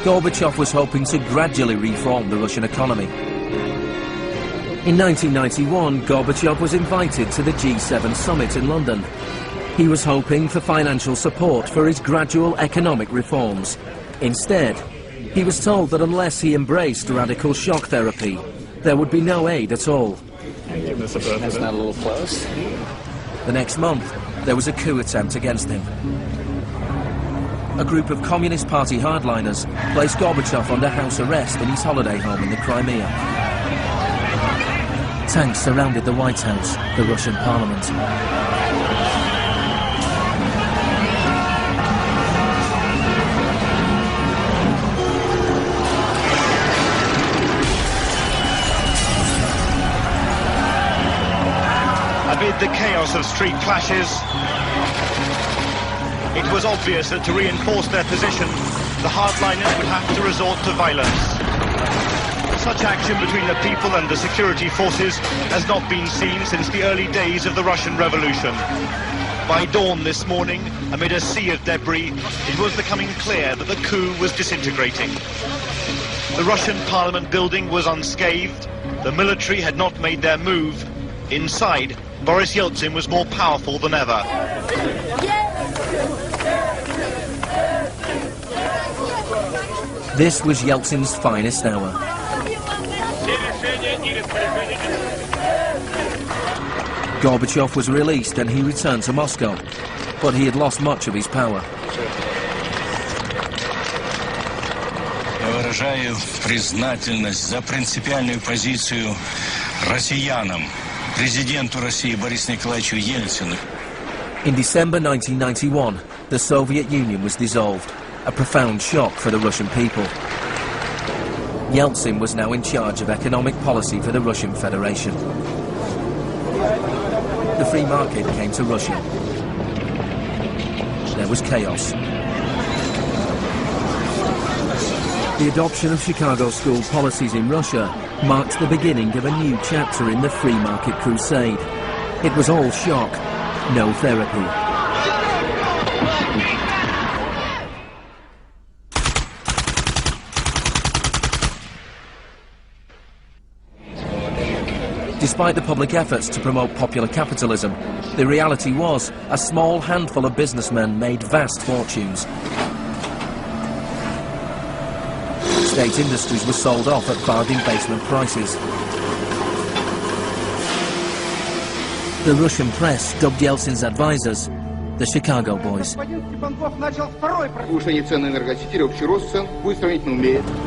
Gorbachev was hoping to gradually reform the Russian economy. In 1991, Gorbachev was invited to the G7 summit in London. He was hoping for financial support for his gradual economic reforms. Instead, he was told that unless he embraced radical shock therapy, there would be no aid at all. That's not a little close. The next month, there was a coup attempt against him. A group of Communist Party hardliners placed Gorbachev under house arrest in his holiday home in the Crimea. Tanks surrounded the White House, the Russian parliament. Amid the chaos of street clashes, it was obvious that to reinforce their position, the hardliners would have to resort to violence. Such action between the people and the security forces has not been seen since the early days of the Russian Revolution. By dawn this morning, amid a sea of debris, it was becoming clear that the coup was disintegrating. The Russian parliament building was unscathed, the military had not made their move. Inside, Boris Yeltsin was more powerful than ever. This was Yeltsin's finest hour. Gorbachev was released and he returned to Moscow, but he had lost much of his power. Я выражаю признательность за принципиальную позицию россиянам, президенту России Борису Николаевичу Ельцину. In December 1991, the Soviet Union was dissolved, a profound shock for the Russian people. Yeltsin was now in charge of economic policy for the Russian Federation. The free market came to Russia. There was chaos. The adoption of Chicago school policies in Russia marked the beginning of a new chapter in the free market crusade. It was all shock, no therapy. Despite the public efforts to promote popular capitalism, the reality was a small handful of businessmen made vast fortunes. State industries were sold off at bargain basement prices. The Russian press dubbed Yeltsin's advisors the Chicago Boys.